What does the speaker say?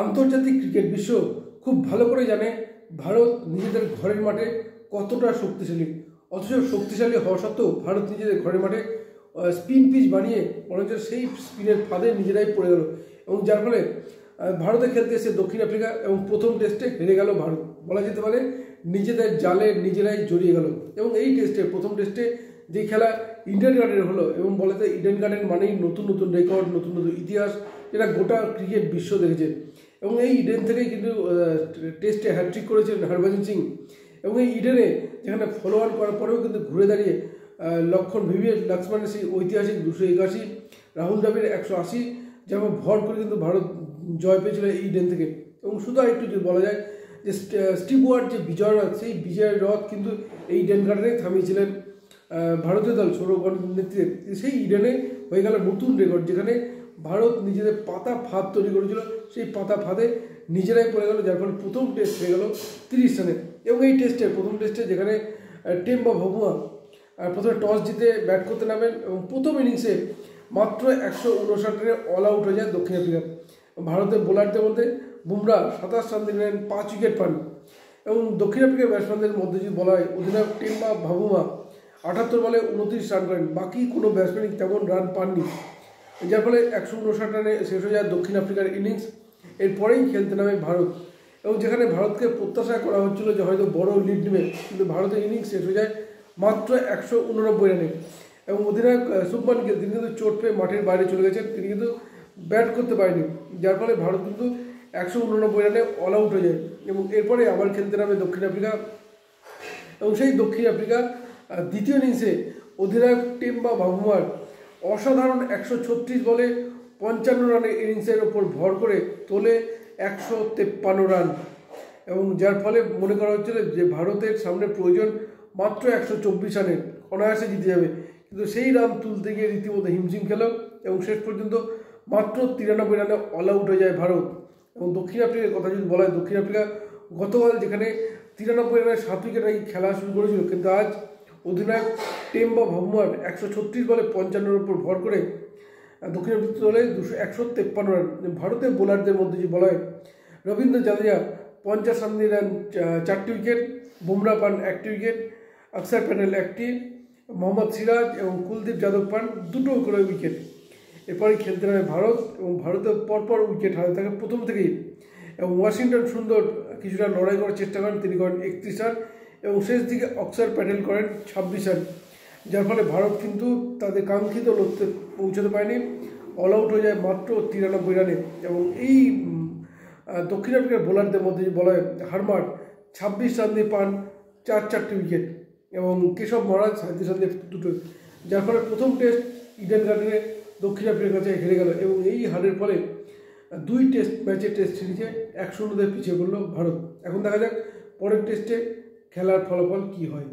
আন্তর্জাতিক ক্রিকেট বিশ্ব খুব ভালো করে জানে ভারত নিজেদের ঘরের মাঠে কতটা শক্তিশালী। অথচ শক্তিশালী হওয়া সত্ত্বেও ভারত নিজেদের ঘরের মাঠে স্পিন পিচ বানিয়ে বরঞ্চ সেই স্পিনের ফাঁদে নিজেরাই পড়ে গেল, এবং যার ফলে ভারতে খেলতে এসে দক্ষিণ আফ্রিকা এবং প্রথম টেস্টে হেরে গেল ভারত। বলা যেতে পারে নিজেদের জালে নিজেরাই জড়িয়ে গেল। এবং এই টেস্টে প্রথম টেস্টে যে খেলা ইডেন গার্ডেনের হলো, এবং বলা যায় ইডেন গার্ডেন মানেই নতুন নতুন রেকর্ড, নতুন নতুন ইতিহাস, যেটা গোটা ক্রিকেট বিশ্ব দেখেছে। এবং এই ইডেন থেকেই কিন্তু টেস্টে হ্যাট্রিক করেছিলেন হরভজন সিং। এবং এই ইডেনে যেখানে ফলো অন করার পরেও কিন্তু ঘুরে দাঁড়িয়ে লক্ষণ ভিভিএস লক্ষ্মণের সেই ঐতিহাসিক 281, রাহুল দ্রাবিড় 180 যেমন ভর করে কিন্তু ভারত জয় পেয়েছিল এই ইডেন থেকে। এবং শুধু একটু যদি বলা যায় যে স্টিভ ওয়ার্ড যে বিজয় রথ, সেই বিজয়ের রথ কিন্তু এই ইডেন গার্ডেনেই থামিয়েছিলেন ভারতীয় দল সৌরভ নেতৃত্বে। সেই ইডেনে হয়ে গেল নতুন রেকর্ড, যেখানে ভারত নিজেদের পাতা ফাঁদ তৈরি করেছিল, সেই পাতা ফাঁদে নিজেরাই পড়ে গেল, যার ফলে প্রথম টেস্ট হয়ে গেল 30 রানে। এবং এই টেস্টে প্রথম টেস্টে যেখানে টেম্বা ভাভুয়া প্রথমে টস জিতে ব্যাট করতে নামেন, এবং প্রথম ইনিংসে মাত্র 159 রানে অল আউট হয়ে যায় দক্ষিণ আফ্রিকা। ভারতের বোলারদের মধ্যে বুমরা 27 রান দিলেন, 5 উইকেট পান। এবং দক্ষিণ আফ্রিকার ব্যাটসম্যানদের মধ্যে যদি বলা হয়, অধিনায়ক টেম্বা ভাভুয়া 78 বলে 29 রান করেন, বাকি কোনো ব্যাটসম্যানই তেমন রান পাননি, যার ফলে 159 রানে শেষ হয়ে যায় দক্ষিণ আফ্রিকার ইনিংস। এরপরেই খেলতে নামে ভারত, এবং যেখানে ভারতকে প্রত্যাশা করা হচ্ছিল যে হয়তো বড় লিড নেবে, কিন্তু ভারতের ইনিংস শেষ হয়ে যায় মাত্র 189 রানে। এবং অধিনায়ক শুভমান গিল তিনি কিন্তু চোট পেয়ে মাঠের বাইরে চলে গেছেন, তিনি কিন্তু ব্যাট করতে পারেনি, যার ফলে ভারত কিন্তু 189 রানে অল আউট হয়ে যায়। এবং এরপরে আবার খেলতে নামে দক্ষিণ আফ্রিকা, এবং সেই দক্ষিণ আফ্রিকা দ্বিতীয় ইনিংসে অধিনায়ক টেম্বা ভাভুয়ার অসাধারণ 136 বলে 55 রানের ইনিংসের ওপর ভর করে তোলে 153 রান। এবং যার ফলে মনে করা হচ্ছিল যে ভারতের সামনে প্রয়োজন মাত্র 124 রানের, অনায়াসে জিতে যাবে। কিন্তু সেই রান তুলতে গিয়ে রীতিমতো হিমশিম খেল, এবং শেষ পর্যন্ত মাত্র 93 রানে অল আউট হয়ে যায় ভারত। এবং দক্ষিণ আফ্রিকার কথা যদি বলা হয়, দক্ষিণ আফ্রিকা গতকাল যেখানে 93 রানে 7 উইকেট খেলা শুরু করেছিল, কিন্তু আজ অধিনায়ক টেম্বা ভাভুয়ার 136 বলে 55-এর উপর ভর করে দক্ষিণ আফ্রিকা দলে 153 রান। ভারতের বোলারদের মধ্যে যদি বলা হয়, রবীন্দ্র জাদেজা 50 রান দিলেন, 4টি উইকেট, বুমরা পান 1টি উইকেট, অক্ষর প্যাটেল 1টি, মোহাম্মদ সিরাজ এবং কুলদীপ যাদব পান 2টো করে উইকেট। এরপরই খেলতে নামে ভারত, এবং ভারতের পরপর উইকেট হারাতে থাকে প্রথম থেকেই। এবং ওয়াশিংটন সুন্দর কিছুটা লড়াই করার চেষ্টা করেন, তিনি করেন 31 রান, এবং শেষ দিকে অক্ষর প্যাটেল করেন 26 রান, যার ফলে ভারত কিন্তু তাদের কাঙ্ক্ষিত লক্ষ্যে পৌঁছাতে পারেনি, অল আউট হয়ে যায় মাত্র 93 রানে। এবং এই দক্ষিণ আফ্রিকার বোলারদের মধ্যে বলা হয়, হারমার্ট 26 রান দিয়ে পান 4টি উইকেট, এবং কেশব মহারাজ 37 রান দিয়ে 2টো, যার ফলে প্রথম টেস্ট ইডেন গার্ডেনে দক্ষিণ আফ্রিকার কাছে হেরে গেল। এবং এই হারের ফলে 2 টেস্ট ম্যাচের টেস্ট সিরিজে 1-0 পিছিয়ে পড়ল ভারত। এখন দেখা যাক পরের টেস্টে খেলার ফলাফল কী হয়।